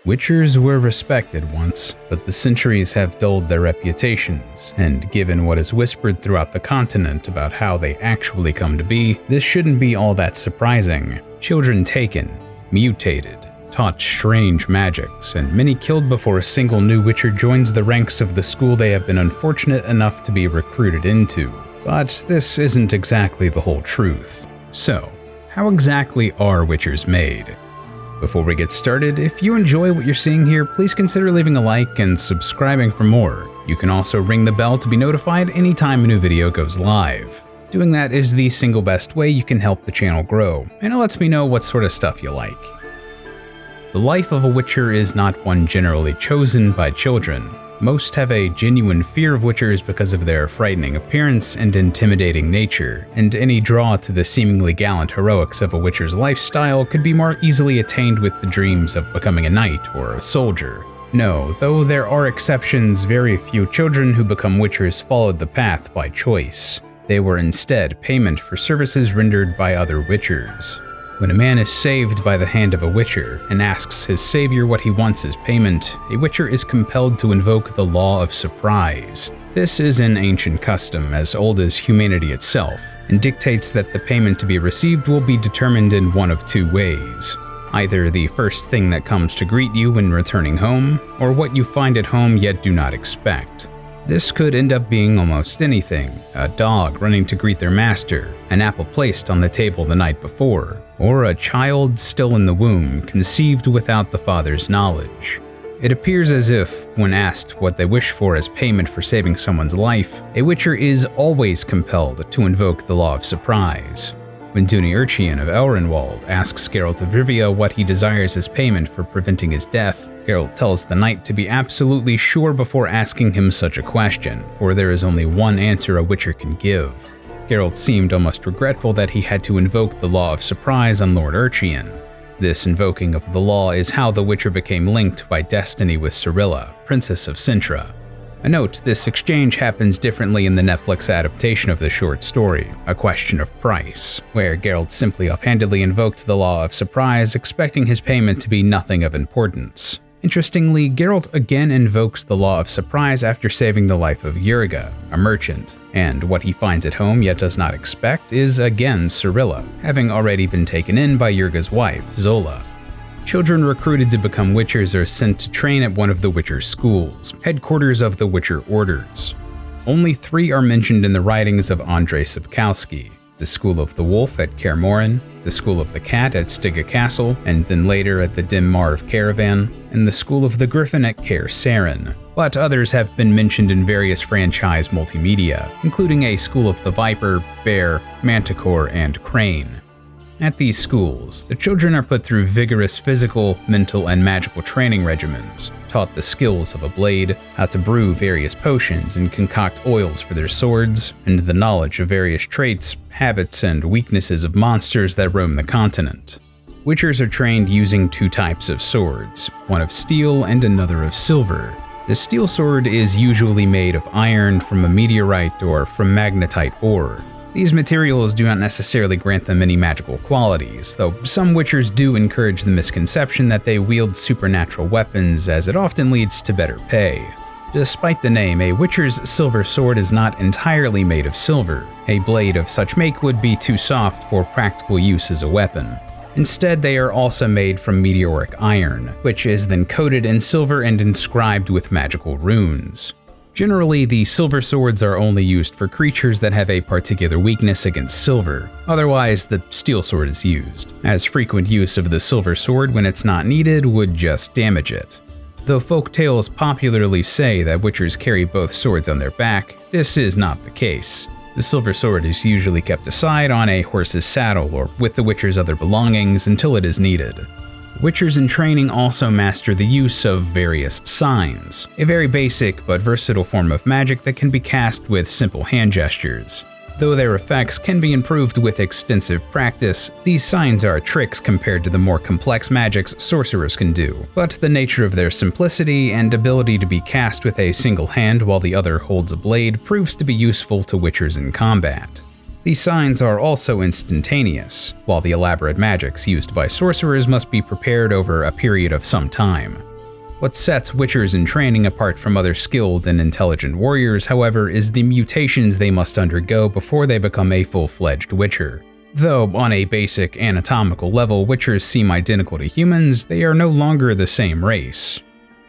Witchers were respected once, but the centuries have dulled their reputations, and given what is whispered throughout the continent about how they actually come to be, this shouldn't be all that surprising. Children taken, mutated, taught strange magics, and many killed before a single new Witcher joins the ranks of the school they have been unfortunate enough to be recruited into. But this isn't exactly the whole truth. So, how exactly are Witchers made? Before we get started, if you enjoy what you're seeing here, please consider leaving a like and subscribing for more. You can also ring the bell to be notified anytime a new video goes live. Doing that is the single best way you can help the channel grow, and it lets me know what sort of stuff you like. The life of a Witcher is not one generally chosen by children. Most have a genuine fear of Witchers because of their frightening appearance and intimidating nature, and any draw to the seemingly gallant heroics of a Witcher's lifestyle could be more easily attained with the dreams of becoming a knight or a soldier. No, though there are exceptions, very few children who become Witchers followed the path by choice. They were instead payment for services rendered by other Witchers. When a man is saved by the hand of a Witcher and asks his savior what he wants as payment, a Witcher is compelled to invoke the law of surprise. This is an ancient custom as old as humanity itself, and dictates that the payment to be received will be determined in one of two ways. Either the first thing that comes to greet you when returning home, or what you find at home yet do not expect. This could end up being almost anything: a dog running to greet their master, an apple placed on the table the night before, or a child still in the womb conceived without the father's knowledge. It appears as if, when asked what they wish for as payment for saving someone's life, a Witcher is always compelled to invoke the law of surprise. When Duny Urchian of Elrenwald asks Geralt of Rivia what he desires as payment for preventing his death, Geralt tells the knight to be absolutely sure before asking him such a question, for there is only one answer a Witcher can give. Geralt seemed almost regretful that he had to invoke the law of surprise on Lord Urchian. This invoking of the law is how the Witcher became linked by destiny with Cirilla, Princess of Cintra. A note, this exchange happens differently in the Netflix adaptation of the short story, A Question of Price, where Geralt simply offhandedly invoked the law of surprise, expecting his payment to be nothing of importance. Interestingly, Geralt again invokes the law of surprise after saving the life of Yurga, a merchant, and what he finds at home yet does not expect is again Cirilla, having already been taken in by Yurga's wife, Zola. Children recruited to become Witchers are sent to train at one of the Witcher schools, headquarters of the Witcher orders. Only 3 are mentioned in the writings of Andrzej Sapkowski: the School of the Wolf at Kaer Morhen, the School of the Cat at Styga Castle, and then later at the Dim Marv Caravan, and the School of the Griffin at Kaer Seren. But others have been mentioned in various franchise multimedia, including a School of the Viper, Bear, Manticore, and Crane. At these schools, the children are put through vigorous physical, mental, and magical training regimens, taught the skills of a blade, how to brew various potions and concoct oils for their swords, and the knowledge of various traits, habits, and weaknesses of monsters that roam the continent. Witchers are trained using 2 types of swords, one of steel and another of silver. The steel sword is usually made of iron from a meteorite or from magnetite ore. These materials do not necessarily grant them any magical qualities, though some Witchers do encourage the misconception that they wield supernatural weapons, as it often leads to better pay. Despite the name, a Witcher's silver sword is not entirely made of silver. A blade of such make would be too soft for practical use as a weapon. Instead, they are also made from meteoric iron, which is then coated in silver and inscribed with magical runes. Generally, the silver swords are only used for creatures that have a particular weakness against silver. Otherwise, the steel sword is used, as frequent use of the silver sword when it's not needed would just damage it. Though folk tales popularly say that Witchers carry both swords on their back, this is not the case. The silver sword is usually kept aside on a horse's saddle or with the Witcher's other belongings until it is needed. Witchers in training also master the use of various signs, a very basic but versatile form of magic that can be cast with simple hand gestures. Though their effects can be improved with extensive practice, these signs are tricks compared to the more complex magics sorcerers can do, but the nature of their simplicity and ability to be cast with a single hand while the other holds a blade proves to be useful to Witchers in combat. These signs are also instantaneous, while the elaborate magics used by sorcerers must be prepared over a period of some time. What sets Witchers in training apart from other skilled and intelligent warriors, however, is the mutations they must undergo before they become a full-fledged Witcher. Though on a basic anatomical level Witchers seem identical to humans, they are no longer the same race.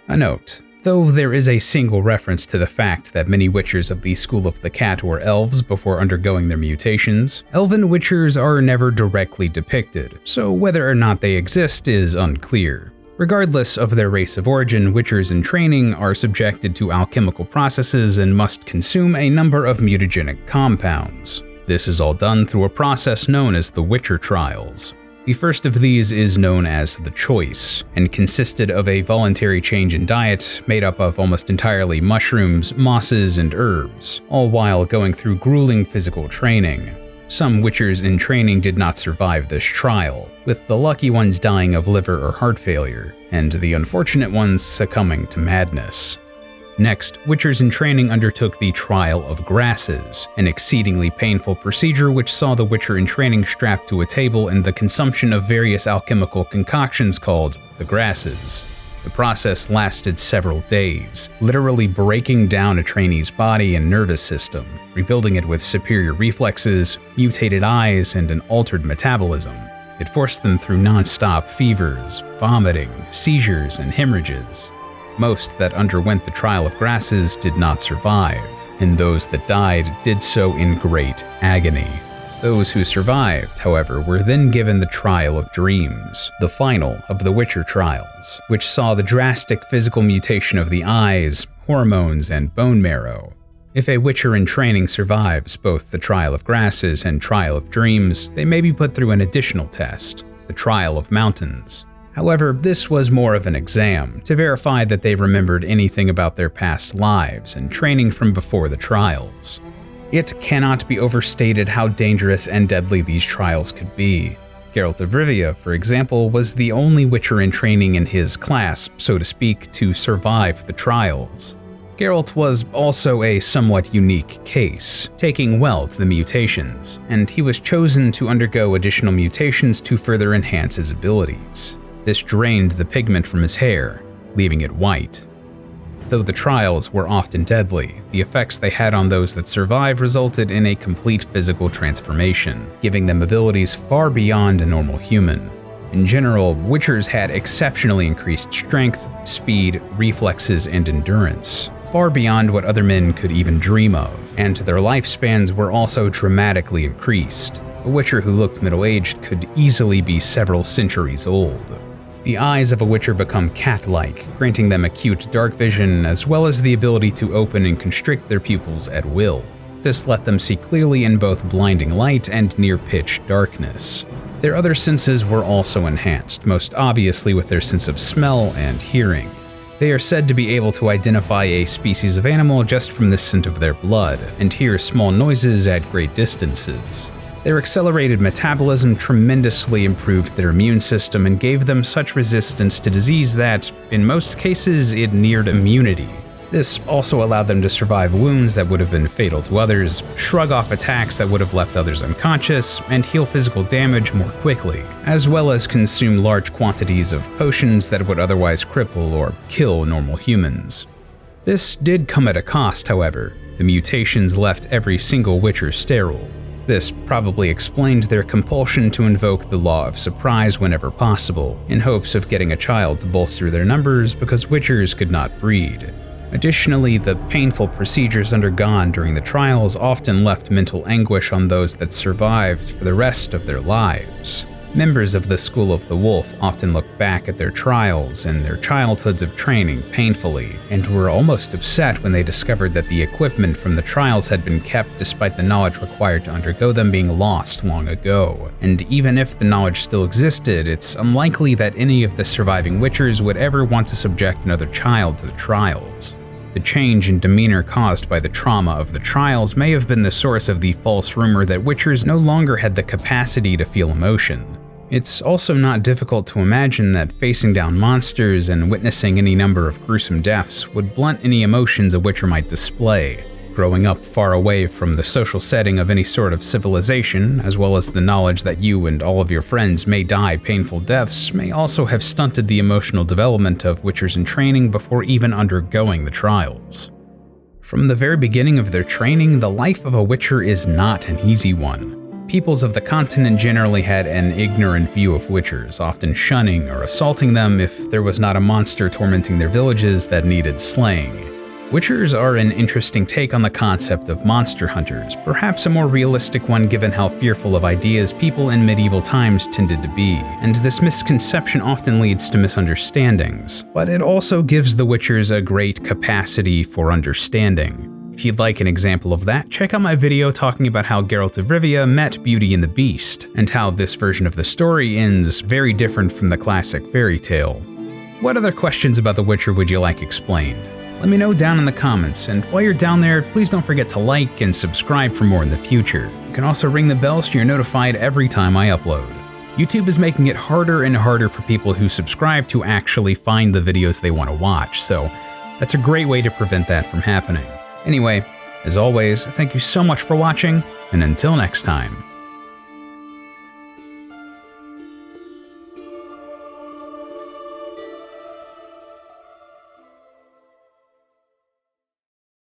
A note: though there is a single reference to the fact that many Witchers of the School of the Cat were elves before undergoing their mutations, elven Witchers are never directly depicted, so whether or not they exist is unclear. Regardless of their race of origin, Witchers in training are subjected to alchemical processes and must consume a number of mutagenic compounds. This is all done through a process known as the Witcher Trials. The first of these is known as the Choice, and consisted of a voluntary change in diet made up of almost entirely mushrooms, mosses, and herbs, all while going through grueling physical training. Some Witchers in training did not survive this trial, with the lucky ones dying of liver or heart failure, and the unfortunate ones succumbing to madness. Next, Witchers in training undertook the Trial of Grasses, an exceedingly painful procedure which saw the Witcher in training strapped to a table and the consumption of various alchemical concoctions called the Grasses. The process lasted several days, literally breaking down a trainee's body and nervous system, rebuilding it with superior reflexes, mutated eyes, and an altered metabolism. It forced them through non-stop fevers, vomiting, seizures, and hemorrhages. Most that underwent the Trial of Grasses did not survive, and those that died did so in great agony. Those who survived, however, were then given the Trial of Dreams, the final of the Witcher trials, which saw the drastic physical mutation of the eyes, hormones, and bone marrow. If a Witcher in training survives both the Trial of Grasses and Trial of Dreams, they may be put through an additional test, the Trial of Mountains. However, this was more of an exam to verify that they remembered anything about their past lives and training from before the trials. It cannot be overstated how dangerous and deadly these trials could be. Geralt of Rivia, for example, was the only Witcher in training in his class, so to speak, to survive the trials. Geralt was also a somewhat unique case, taking well to the mutations, and he was chosen to undergo additional mutations to further enhance his abilities. This drained the pigment from his hair, leaving it white. Though the trials were often deadly, the effects they had on those that survived resulted in a complete physical transformation, giving them abilities far beyond a normal human. In general, Witchers had exceptionally increased strength, speed, reflexes, and endurance, far beyond what other men could even dream of, and their lifespans were also dramatically increased. A Witcher who looked middle-aged could easily be several centuries old. The eyes of a Witcher become cat-like, granting them acute dark vision as well as the ability to open and constrict their pupils at will. This let them see clearly in both blinding light and near-pitch darkness. Their other senses were also enhanced, most obviously with their sense of smell and hearing. They are said to be able to identify a species of animal just from the scent of their blood, and hear small noises at great distances. Their accelerated metabolism tremendously improved their immune system and gave them such resistance to disease that, in most cases, it neared immunity. This also allowed them to survive wounds that would have been fatal to others, shrug off attacks that would have left others unconscious, and heal physical damage more quickly, as well as consume large quantities of potions that would otherwise cripple or kill normal humans. This did come at a cost, however. The mutations left every single Witcher sterile. This probably explained their compulsion to invoke the law of surprise whenever possible, in hopes of getting a child to bolster their numbers because Witchers could not breed. Additionally, the painful procedures undergone during the trials often left mental anguish on those that survived for the rest of their lives. Members of the School of the Wolf often look back at their trials and their childhoods of training painfully, and were almost upset when they discovered that the equipment from the trials had been kept despite the knowledge required to undergo them being lost long ago. And even if the knowledge still existed, it's unlikely that any of the surviving Witchers would ever want to subject another child to the trials. The change in demeanor caused by the trauma of the trials may have been the source of the false rumor that Witchers no longer had the capacity to feel emotion. It's also not difficult to imagine that facing down monsters and witnessing any number of gruesome deaths would blunt any emotions a Witcher might display. Growing up far away from the social setting of any sort of civilization, as well as the knowledge that you and all of your friends may die painful deaths, may also have stunted the emotional development of Witchers in training before even undergoing the trials. From the very beginning of their training, the life of a Witcher is not an easy one. Peoples of the continent generally had an ignorant view of Witchers, often shunning or assaulting them if there was not a monster tormenting their villages that needed slaying. Witchers are an interesting take on the concept of monster hunters, perhaps a more realistic one given how fearful of ideas people in medieval times tended to be, and this misconception often leads to misunderstandings, but it also gives the Witchers a great capacity for understanding. If you'd like an example of that, check out my video talking about how Geralt of Rivia met Beauty and the Beast, and how this version of the story ends very different from the classic fairy tale. What other questions about The Witcher would you like explained? Let me know down in the comments, and while you're down there, please don't forget to like and subscribe for more in the future. You can also ring the bell so you're notified every time I upload. YouTube is making it harder and harder for people who subscribe to actually find the videos they want to watch, so that's a great way to prevent that from happening. Anyway, as always, thank you so much for watching, and until next time.